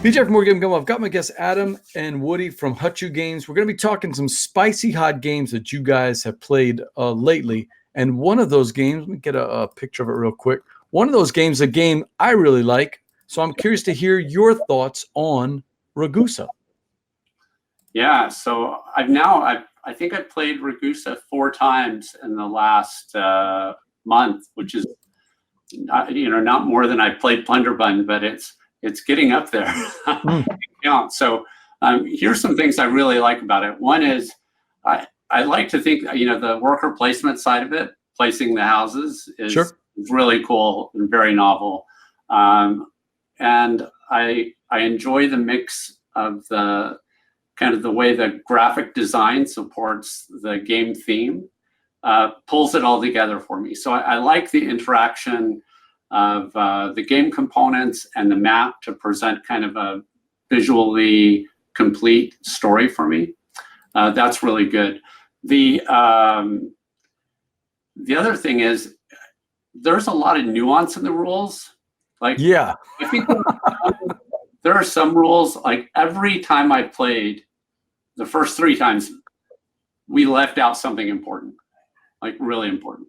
BJ from More Game Gumbo. I've got my guests Adam and Woody from Hutchu Games. We're going to be talking some spicy hot games that you guys have played lately. And one of those games, let me get a picture of it real quick. One of those games, a game I really like. So I'm curious to hear your thoughts on Ragusa. Yeah, so I think I've played Ragusa 4 times in the last month, which is not more than I've played Plunderbund, but it's getting up there. So here's some things I really like about it. One is I like to think, the worker placement side of it, placing the houses is really cool and very novel. And I enjoy the mix of the kind of the way the graphic design supports the game theme, pulls it all together for me. So I like the interaction of the game components and the map to present kind of a visually complete story for me. That's really good. The other thing is there's a lot of nuance in the rules. I think there are some rules, like every time I played, the first 3 times, we left out something important, like really important.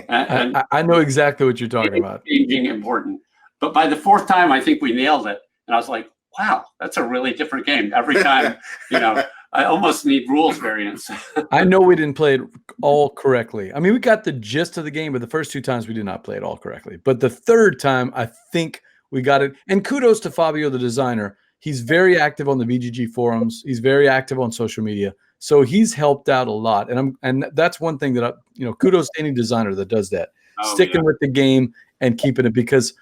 And I know exactly what you're talking about. Changing important. But by the 4th time, I think we nailed it. And I was like, wow, that's a really different game. Every time, I almost need rules variants. I know we didn't play it all correctly. I mean, we got the gist of the game, but the first 2 times we did not play it all correctly. But the 3rd time, I think we got it. And kudos to Fabio, the designer. He's very active on the BGG forums. He's very active on social media. So he's helped out a lot. And that's one thing that kudos to any designer that does that. Sticking with the game and keeping it, because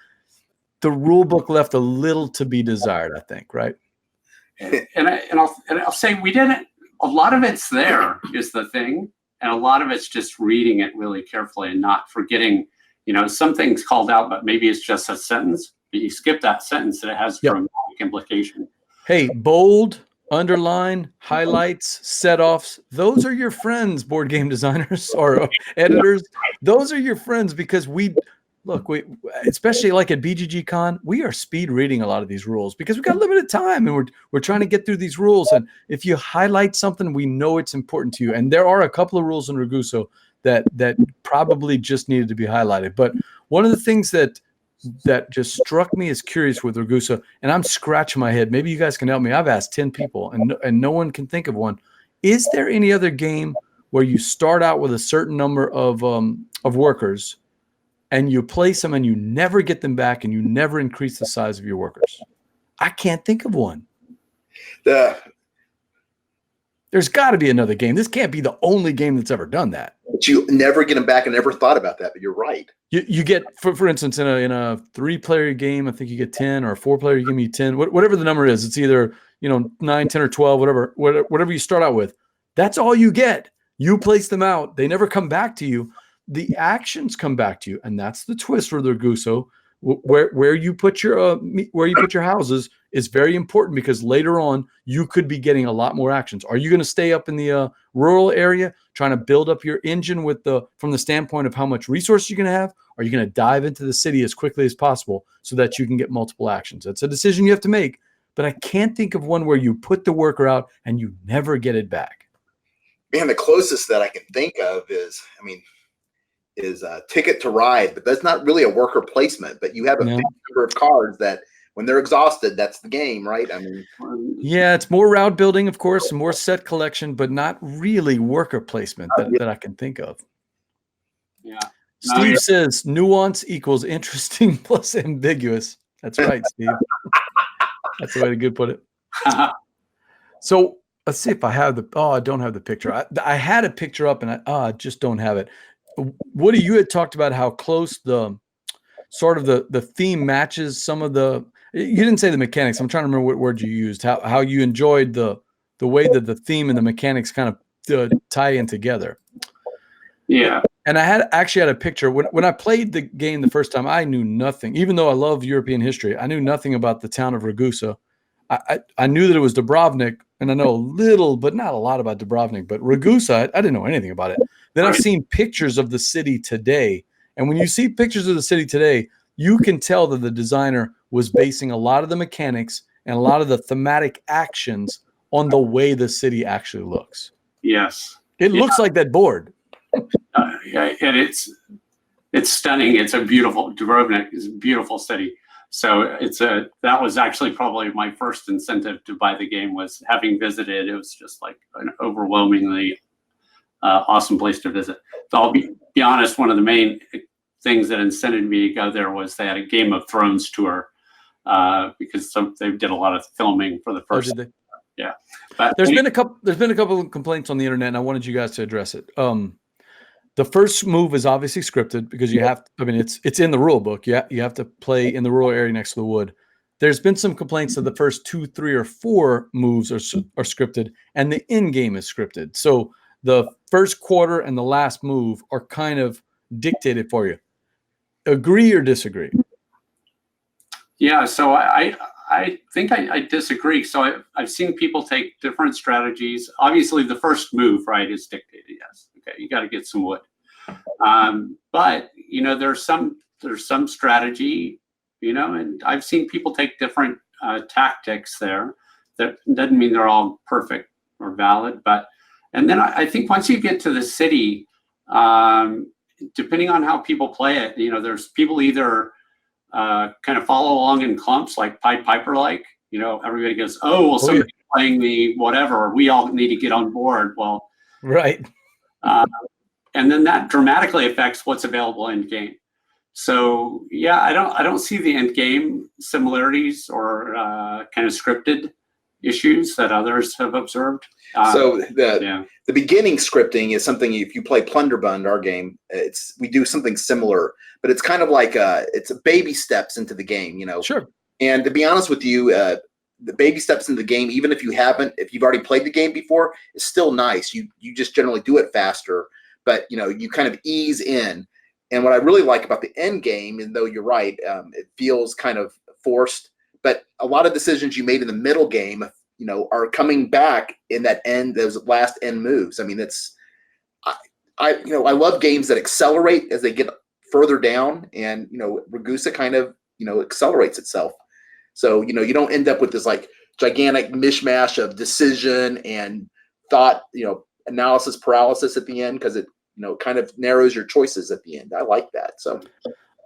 the rule book left a little to be desired, I think, right? And I'll say we didn't. A lot of it's there is the thing, and a lot of it's just reading it really carefully and not forgetting. Some things called out, but maybe it's just a sentence. But you skip that sentence that it has dramatic implication. Hey, bold, underline, highlights, set-offs. Those are your friends, board game designers or editors. Those are your friends, because we especially like at BGG Con, we are speed reading a lot of these rules because we've got limited time and we're trying to get through these rules. And if you highlight something, we know it's important to you. And there are a couple of rules in Ragusa that probably just needed to be highlighted. But one of the things that just struck me as curious with Ragusa, and I'm scratching my head, maybe you guys can help me. I've asked 10 people and no one can think of one. Is there any other game where you start out with a certain number of workers and you place them and you never get them back and you never increase the size of your workers? I can't think of one. There's got to be another game. This can't be the only game that's ever done that. But you never get them back. I never thought about that, but you're right. You get, for instance, in a 3-player game, I think you get 10, or a 4-player game, you 10, whatever the number is. It's either 9, 10, or 12, whatever you start out with. That's all you get. You place them out. They never come back to you. The actions come back to you, and that's the twist for the Ragusa. Where you put your houses is very important, because later on you could be getting a lot more actions. Are you going to stay up in the rural area trying to build up your engine from the standpoint of how much resources you're going to have? Or are you going to dive into the city as quickly as possible so that you can get multiple actions? That's a decision you have to make. But I can't think of one where you put the worker out and you never get it back. Man, the closest that I can think of is Ticket to Ride, but that's not really a worker placement. But you have a big number of cards that, when they're exhausted, that's the game, right? Yeah, it's more route building, of course, more set collection, but not really worker placement that I can think of. Yeah. Steve says nuance equals interesting plus ambiguous. That's right, Steve. That's the way to put it. So let's see if I have I don't have the picture. I had a picture up and I just don't have it. Woody, you had talked about how close the theme matches some of the. You didn't say the mechanics. I'm trying to remember what word you used. How you enjoyed the way that the theme and the mechanics kind of tie in together. Yeah. And I actually had a picture when I played the game the first time. I knew nothing, even though I love European history. I knew nothing about the town of Ragusa. I knew that it was Dubrovnik, and I know a little, but not a lot about Dubrovnik. But Ragusa, I didn't know anything about it. Then I've seen pictures of the city today, and when you see pictures of the city today, you can tell that the designer was basing a lot of the mechanics and a lot of the thematic actions on the way the city actually looks. Yes, it looks like that board. Yeah, and it's stunning. It's a beautiful Dubrovnik is a beautiful city. So that was actually probably my first incentive to buy the game, was having visited. It was just like an overwhelmingly awesome place to visit. So I'll be honest, one of the main things that incented me to go there was they had a Game of Thrones tour, because they did a lot of filming for the first. Oh, did they? Yeah, but there's been a couple of complaints on the internet, and I wanted you guys to address it. The first move is obviously scripted because you have. I mean, it's in the rule book. You have to play in the rural area next to the wood. There's been some complaints that the first 2, 3, or 4 moves are scripted, and the end game is scripted. So the first quarter and the last move are kind of dictated for you. Agree or disagree? Yeah, so I think I disagree. So I've seen people take different strategies. Obviously, the first move, right, is dictated. Yes, okay, you got to get some wood. But there's some strategy, and I've seen people take different tactics there. That doesn't mean they're all perfect or valid, and then I think once you get to the city, depending on how people play it, there's people either kind of follow along in clumps, like Pied Piper, everybody goes, oh, well, somebody's playing the whatever, we all need to get on board. Well, right. And then that dramatically affects what's available in game. So yeah, I don't see the end game similarities or kind of scripted issues that others have observed. So the beginning scripting is something, if you play Plunderbund, our game, we do something similar, but it's kind of like it's a baby steps into the game, Sure. And to be honest with you, the baby steps into the game, even if you've already played the game before, is still nice. You just generally do it faster, but you kind of ease in. And what I really like about the end game, even though you're right, it feels kind of forced, but a lot of decisions you made in the middle game, are coming back in those last end moves. I mean, I love games that accelerate as they get further down, and Ragusa kind of accelerates itself. So you don't end up with this like gigantic mishmash of decision and thought, analysis paralysis at the end, because it kind of narrows your choices at the end. I like that. So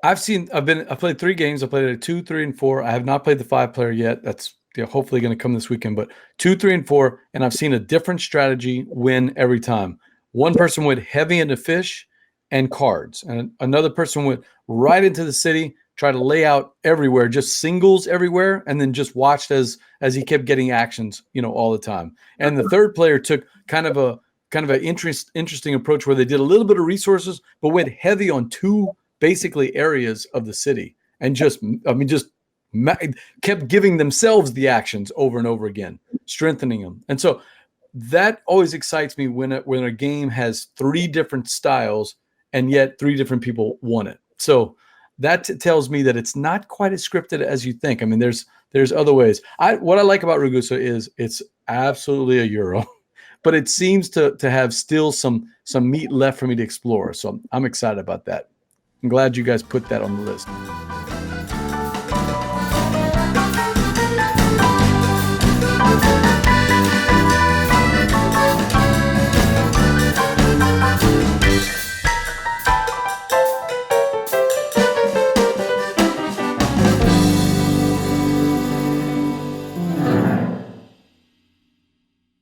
I played 3 games. I played it at 2, 3, and 4. I have not played the 5-player yet. That's hopefully going to come this weekend, but 2, 3, and 4. And I've seen a different strategy win every time. One person went heavy into fish and cards, and another person went right into the city, tried to lay out everywhere, just singles everywhere, and then just watched as he kept getting actions, all the time. And the third player took kind of an interesting approach where they did a little bit of resources, but went heavy on 2 basically areas of the city, and just kept giving themselves the actions over and over again, strengthening them. And so that always excites me when a game has 3 different styles and yet 3 different people won it. So that tells me that it's not quite as scripted as you think. I mean, there's other ways. What I like about Ragusa is it's absolutely a Euro, but it seems to have still some meat left for me to explore. So I'm excited about that. I'm glad you guys put that on the list.